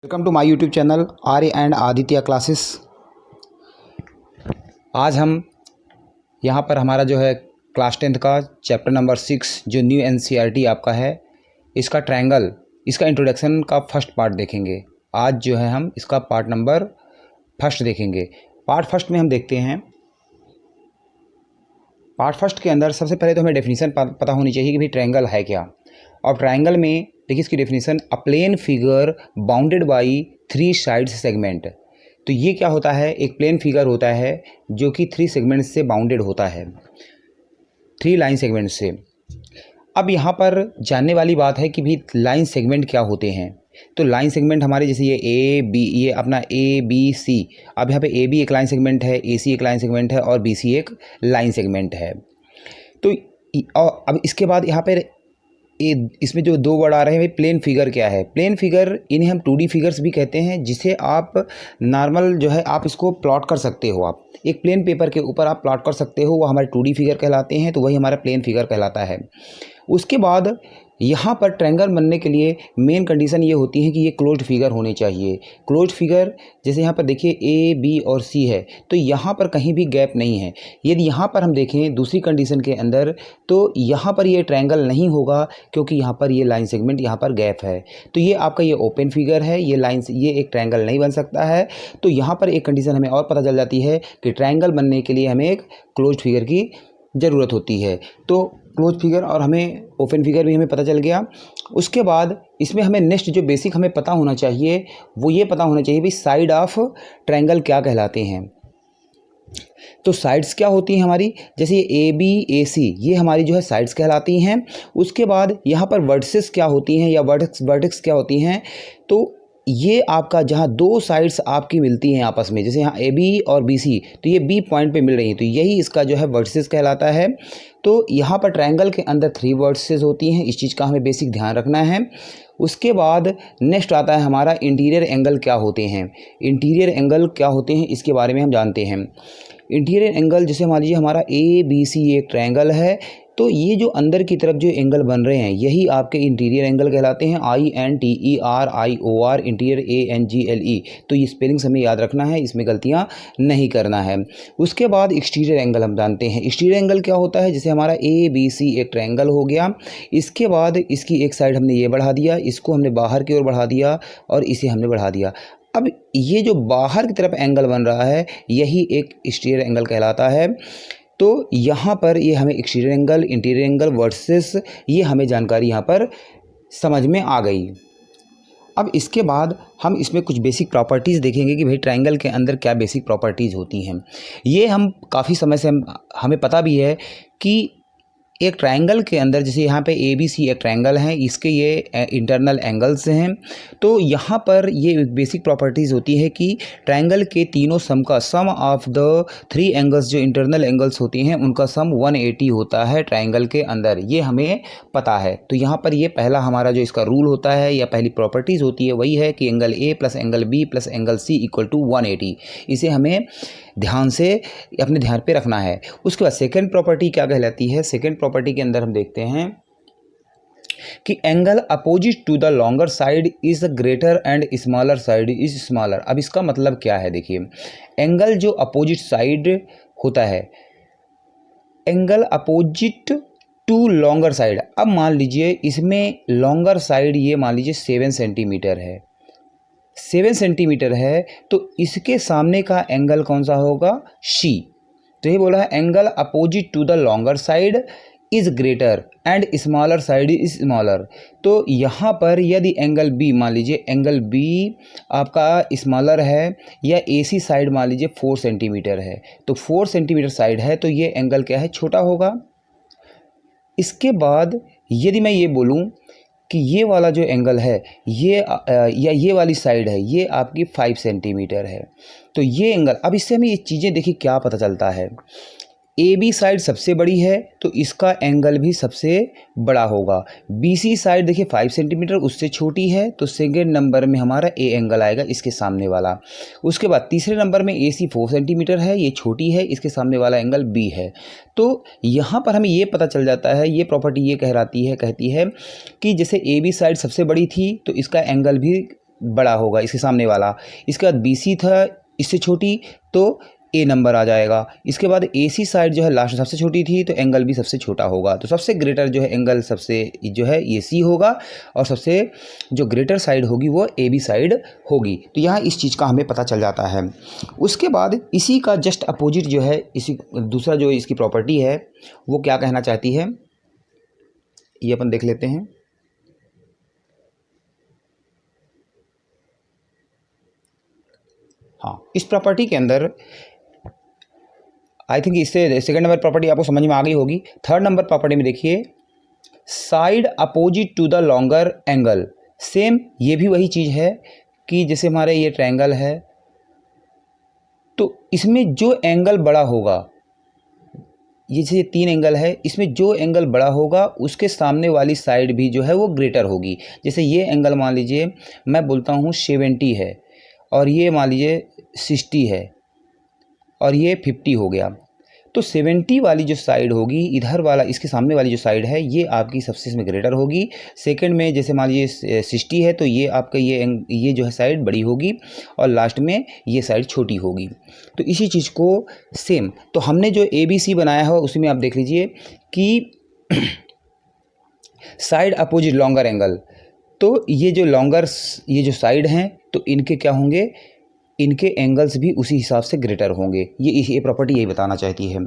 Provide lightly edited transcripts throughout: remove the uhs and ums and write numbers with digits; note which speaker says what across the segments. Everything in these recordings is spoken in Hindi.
Speaker 1: Welcome to my YouTube channel Arya and Aditya classes. आज हम यहाँ पर हमारा जो है क्लास 10th का चैप्टर नंबर 6 जो न्यू एनसीईआरटी आपका है, इसका ट्रायंगल, इसका इंट्रोडक्शन का फर्स्ट पार्ट देखेंगे। आज जो है हम इसका पार्ट नंबर फर्स्ट देखेंगे। पार्ट फर्स्ट में हम देखते हैं, पार्ट फर्स्ट के अंदर सबसे पहले तो हमें डेफिनेशन पता होनी चाहिए कि भाई ट्रायंगल है क्या। और ट्रायंगल में देखिए इसकी definition, a plane figure bounded by 3 sides segment. तो ये क्या होता है, एक प्लेन फिगर होता है जो कि 3 सेगमेंट से बाउंडेड होता है, 3 लाइन सेगमेंट से। अब यहाँ पर जानने वाली बात है कि भाई लाइन सेगमेंट क्या होते हैं। तो लाइन सेगमेंट हमारे जैसे ये ए बी, ये अपना ए बी सी। अब यहाँ पे ए बी एक लाइन सेगमेंट है, ए सी एक लाइन सेगमेंट है और बी सी एक लाइन सेगमेंट है। तो और अब इसके बाद यहाँ पर इसमें जो 2 वर्ड आ रहे हैं, भाई प्लेन फिगर क्या है। प्लेन फिगर, इन्हें हम 2D फिगर्स भी कहते हैं, जिसे आप नॉर्मल जो है आप इसको प्लॉट कर सकते हो। आप एक प्लेन पेपर के ऊपर आप प्लॉट कर सकते हो, वो हमारे 2D फिगर कहलाते हैं। तो वही हमारा प्लेन फिगर कहलाता है। उसके बाद यहाँ पर ट्रायंगल बनने के लिए मेन कंडीशन ये होती है कि ये क्लोज्ड फिगर होने चाहिए। क्लोज्ड फिगर जैसे यहाँ पर देखिए ए बी और सी है, तो यहाँ पर कहीं भी गैप नहीं है। यदि यहाँ पर हम देखें दूसरी कंडीशन के अंदर, तो यहाँ पर ये ट्रायंगल नहीं होगा, क्योंकि यहाँ पर ये लाइन सेगमेंट, यहाँ पर गैप है। तो ये आपका ये ओपन फिगर है, ये लाइन, ये एक ट्रायंगल नहीं बन सकता है। तो यहाँ पर एक कंडीशन हमें और पता चल जाती है कि ट्रायंगल बनने के लिए हमें एक क्लोज्ड फिगर की ज़रूरत होती है। तो क्लोज फिगर और हमें ओपन फिगर भी हमें पता चल गया। उसके बाद इसमें हमें नेक्स्ट जो बेसिक हमें पता होना चाहिए, वो ये पता होना चाहिए भी साइड ऑफ ट्रायंगल क्या कहलाते हैं। तो साइड्स क्या होती हैं हमारी, जैसे ये ए बी ए सी, ये हमारी जो है साइड्स कहलाती हैं। उसके बाद यहाँ पर वर्टिसेस क्या होती हैं या वर्टेक्स क्या होती हैं। तो ये आपका जहाँ 2 साइड्स आपकी मिलती हैं आपस में, जैसे यहाँ ए बी और बी सी, तो ये बी पॉइंट पे मिल रही है, तो यही इसका जो है वर्टिसेस कहलाता है। तो यहाँ पर ट्रायंगल के अंदर 3 वर्टिसेस होती हैं, इस चीज़ का हमें बेसिक ध्यान रखना है। उसके बाद नेक्स्ट आता है हमारा इंटीरियर एंगल क्या होते हैं। इंटीरियर एंगल क्या होते हैं इसके बारे में हम जानते हैं। इंटीरियर एंगल जैसे मान लीजिए हमारा ए बी सी एक ट्रायंगल है, तो ये जो अंदर की तरफ जो एंगल बन रहे हैं, यही आपके इंटीरियर एंगल कहलाते हैं। INTERIOR, interior ANGLE। तो ये स्पेलिंग्स हमें याद रखना है, इसमें गलतियां नहीं करना है। उसके बाद एक्सटीरियर एंगल हम जानते हैं। एक्सटीरियर एंगल क्या होता है, जैसे हमारा ABC एक ट्रायंगल हो गया, इसके बाद इसकी एक साइड हमने ये बढ़ा दिया, इसको हमने बाहर की ओर बढ़ा दिया और इसे हमने बढ़ा दिया। अब ये जो बाहर की तरफ एंगल बन रहा है, यही एक एक्सटीरियर एंगल कहलाता है। तो यहाँ पर ये हमें exterior angle, interior angle, versus, ये हमें जानकारी यहाँ पर समझ में आ गई। अब इसके बाद हम इसमें कुछ बेसिक प्रॉपर्टीज़ देखेंगे कि भाई ट्रायंगल के अंदर क्या बेसिक प्रॉपर्टीज़ होती हैं। ये हम काफ़ी समय से हमें पता भी है कि एक ट्रायंगल के अंदर, जैसे यहाँ पे ABC एक ट्रायंगल है, इसके ये इंटरनल एंगल्स हैं। तो यहाँ पर ये बेसिक प्रॉपर्टीज़ होती है कि ट्रायंगल के तीनों सम का, सम ऑफ द 3 एंगल्स जो इंटरनल एंगल्स होती हैं, उनका सम 180 होता है ट्रायंगल के अंदर, ये हमें पता है। तो यहाँ पर ये पहला हमारा जो इसका रूल होता है या पहली प्रॉपर्टीज़ होती है, वही है कि angle A plus angle B plus angle C equal to 180। इसे हमें ध्यान से अपने ध्यान पे रखना है। उसके बाद सेकंड प्रॉपर्टी क्या कहलाती है। सेकंड प्रॉपर्टी के अंदर हम देखते हैं कि angle opposite to the longer side is greater and smaller side is smaller. अब इसका मतलब क्या है, देखिए एंगल जो अपोजिट साइड होता है, angle opposite to longer side. अब मान लीजिए इसमें लॉन्गर साइड ये मान लीजिए 7 सेंटीमीटर है, 7 सेंटीमीटर है, तो इसके सामने का एंगल कौन सा होगा, C। तो ये बोला है angle opposite to the longer side is greater and smaller side is smaller. तो यहाँ पर यदि एंगल B, मान लीजिए एंगल B आपका स्मॉलर है, या AC साइड मान लीजिए 4 सेंटीमीटर है, तो 4 सेंटीमीटर साइड है, तो ये एंगल क्या है, छोटा होगा। इसके बाद यदि मैं ये बोलूँ कि ये वाला जो एंगल है, ये या ये वाली साइड है, ये आपकी 5 सेंटीमीटर है, तो ये एंगल, अब इससे हमें ये चीज़ें देखिए क्या पता चलता है। AB साइड सबसे बड़ी है, तो इसका एंगल भी सबसे बड़ा होगा। BC साइड देखिए 5 सेंटीमीटर उससे छोटी है, तो सेकेंड नंबर में हमारा A एंगल आएगा, इसके सामने वाला। उसके बाद तीसरे नंबर में AC 4 सेंटीमीटर है, ये छोटी है, इसके सामने वाला एंगल B है। तो यहाँ पर हमें ये पता चल जाता है, ये प्रॉपर्टी ये कहती है कि जैसे AB साइड सबसे बड़ी थी, तो इसका एंगल भी बड़ा होगा, इसके सामने वाला। इसके बाद BC था इससे छोटी, तो A नंबर आ जाएगा। इसके बाद AC साइड जो है लास्ट सबसे छोटी थी, तो एंगल भी सबसे छोटा होगा। तो सबसे ग्रेटर जो है एंगल सबसे जो है ये C होगा, और सबसे जो ग्रेटर साइड होगी वो AB साइड होगी। तो यहाँ इस चीज़ का हमें पता चल जाता है। उसके बाद इसी का जस्ट अपोजिट जो है, इसी दूसरा जो इसकी प्रॉपर्टी है वो क्या कहना चाहती है, ये अपन देख लेते हैं। हाँ, इस प्रॉपर्टी के अंदर आई थिंक इससे सेकंड नंबर प्रॉपर्टी आपको समझ में आ गई होगी। थर्ड नंबर प्रॉपर्टी में देखिए, side opposite to the longer angle. Same ये भी वही चीज़ है कि जैसे हमारे ये ट्रायंगल है, तो इसमें जो एंगल बड़ा होगा, ये जैसे 3 एंगल है, इसमें जो एंगल बड़ा होगा उसके सामने वाली साइड भी जो है वो ग्रेटर होगी। जैसे ये एंगल मान लीजिए मैं बोलता हूँ 70 है, और ये मान लीजिए 60 है, और ये 50 हो गया। तो 70 वाली जो साइड होगी, इधर वाला इसके सामने वाली जो साइड है, ये आपकी सबसे इसमें ग्रेटर होगी। सेकंड में जैसे मान लीजिए 60 है, तो ये आपका ये जो है साइड बड़ी होगी, और लास्ट में ये साइड छोटी होगी। तो इसी चीज़ को सेम, तो हमने जो ABC बनाया है उसी में आप देख लीजिए कि साइड अपोजिट लॉन्गर एंगल, तो ये जो साइड हैं, तो इनके क्या होंगे, इनके एंगल्स भी उसी हिसाब से ग्रेटर होंगे। ये प्रॉपर्टी यही बताना चाहती है।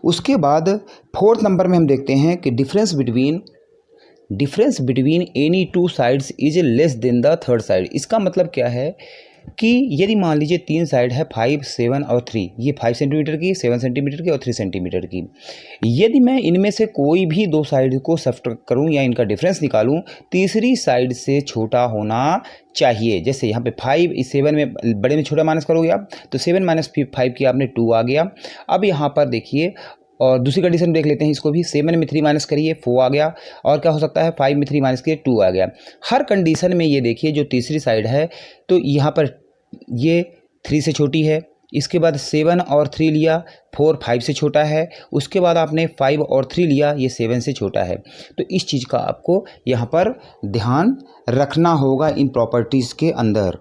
Speaker 1: उसके बाद फोर्थ नंबर में हम देखते हैं कि difference between any 2 sides is less than the third side. इसका मतलब क्या है कि यदि मान लीजिए 3 साइड है 5, 7 और 3, ये 5 सेंटीमीटर की, 7 सेंटीमीटर की और 3 सेंटीमीटर की, यदि मैं इनमें से कोई भी 2 साइड को सब्ट्रैक्ट करूं या इनका डिफरेंस निकालूं, तीसरी साइड से छोटा होना चाहिए। जैसे यहाँ पे 5 इस 7 में, बड़े में छोटा माइनस करोगे आप, तो 7 माइनस 5 किया आपने, 2 आ गया। अब यहाँ पर देखिए, और दूसरी कंडीशन देख लेते हैं इसको भी। 7 में 3 माइनस करिए, 4 आ गया। और क्या हो सकता है, 5 में 3 माइनस किए, 2 आ गया। हर कंडीशन में ये देखिए, जो तीसरी साइड है, तो यहाँ पर ये 3 से छोटी है। इसके बाद 7 और 3 लिया, 4 5 से छोटा है। उसके बाद आपने 5 और 3 लिया, ये 7 से छोटा है। तो इस चीज़ का आपको यहाँ पर ध्यान रखना होगा इन प्रॉपर्टीज़ के अंदर।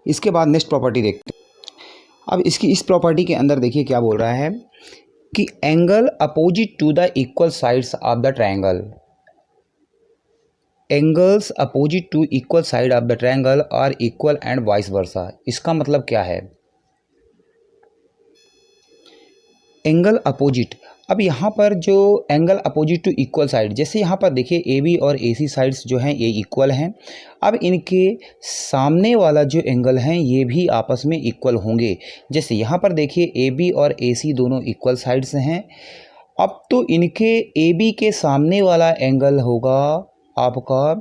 Speaker 1: इसके बाद नेक्स्ट प्रॉपर्टी देखते हैं। अब इस प्रॉपर्टी के अंदर देखिए क्या बोल रहा है कि angle opposite to the equal sides of the triangle, angles opposite to equal side of the triangle are equal and vice versa. इसका मतलब क्या है, एंगल अपोजिट। अब यहाँ पर जो angle opposite to equal side, जैसे यहाँ पर देखिए AB और AC साइड्स जो हैं ये इक्वल हैं। अब इनके सामने वाला जो एंगल हैं ये भी आपस में इक्वल होंगे। जैसे यहाँ पर देखिए AB और AC दोनों इक्वल साइड्स हैं। अब तो इनके AB के सामने वाला एंगल होगा आपका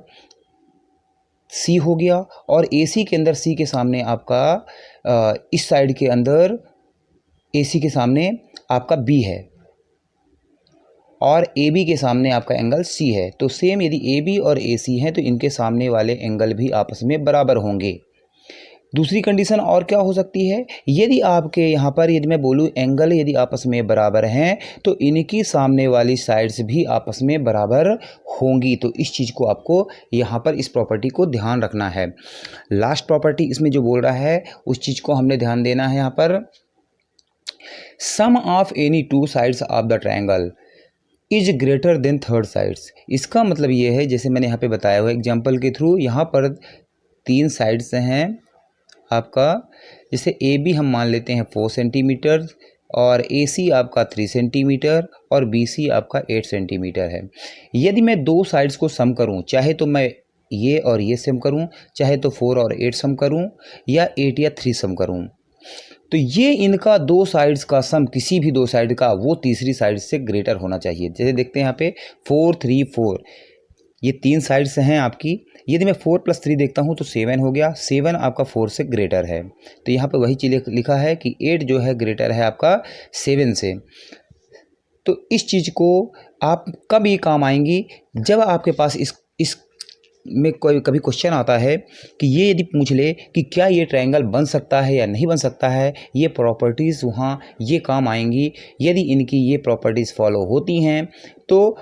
Speaker 1: C हो गया, और AC के अंदर C के सामने आपका इस साइड के अंदर AC के सामने आपका B है, और AB के सामने आपका एंगल C है। तो सेम यदि AB और AC हैं तो इनके सामने वाले एंगल भी आपस में बराबर होंगे। दूसरी कंडीशन और क्या हो सकती है, यदि आपके यहाँ पर यदि मैं बोलूँ एंगल यदि आपस में बराबर हैं तो इनकी सामने वाली साइड्स भी आपस में बराबर होंगी। तो इस चीज़ को आपको यहाँ पर इस प्रॉपर्टी को ध्यान रखना है। लास्ट प्रॉपर्टी इसमें जो बोल रहा है उस चीज़ को हमने ध्यान देना है। यहाँ पर sum of any 2 sides of the triangle is greater than third sides. इसका मतलब ये है, जैसे मैंने यहाँ पे बताया हुआ एग्जाम्पल के थ्रू, यहाँ पर 3 साइड्स हैं आपका। जैसे AB हम मान लेते हैं 4 सेंटीमीटर, और AC आपका 3 सेंटीमीटर, और BC आपका 8 सेंटीमीटर है। यदि मैं 2 साइड्स को सम करूं, चाहे तो मैं ये और ये सम करूं, चाहे तो 4 और 8 सम करूं, या 8 या 3 सम करूं, तो ये इनका 2 साइड्स का सम, किसी भी 2 साइड का, वो तीसरी साइड से ग्रेटर होना चाहिए। जैसे देखते हैं यहाँ पे 4 3 4, ये 3 साइड्स हैं आपकी। यदि मैं 4 + 3 देखता हूँ तो 7 हो गया। 7 आपका 4 से ग्रेटर है। तो यहाँ पे वही चीज़ लिखा है कि 8 जो है ग्रेटर है आपका 7 से। तो इस चीज़ को आप कब ये काम आएंगी, जब आपके पास इस में कोई कभी क्वेश्चन आता है कि ये यदि पूछ ले कि क्या ये ट्रायंगल बन सकता है या नहीं बन सकता है, ये प्रॉपर्टीज़ वहाँ ये काम आएंगी। यदि इनकी ये प्रॉपर्टीज़ फॉलो होती हैं तो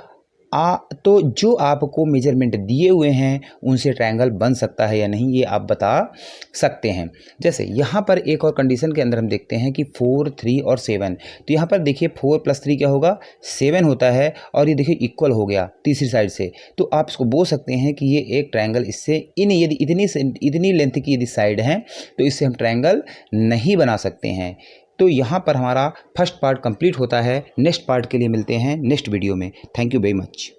Speaker 1: तो जो आपको मेजरमेंट दिए हुए हैं उनसे ट्रायंगल बन सकता है या नहीं, ये आप बता सकते हैं। जैसे यहाँ पर एक और कंडीशन के अंदर हम देखते हैं कि 4, 3 और 7। तो यहाँ पर देखिए 4 + 3 क्या होगा, 7 होता है, और ये देखिए इक्वल हो गया तीसरी साइड से। तो आप इसको बोल सकते हैं कि ये एक ट्रायंगल, इससे यदि इतनी लेंथ की यदि साइड है तो इससे हम ट्रायंगल नहीं बना सकते हैं। तो यहाँ पर हमारा फर्स्ट पार्ट कंप्लीट होता है। नेक्स्ट पार्ट के लिए मिलते हैं नेक्स्ट वीडियो में। Thank you very much.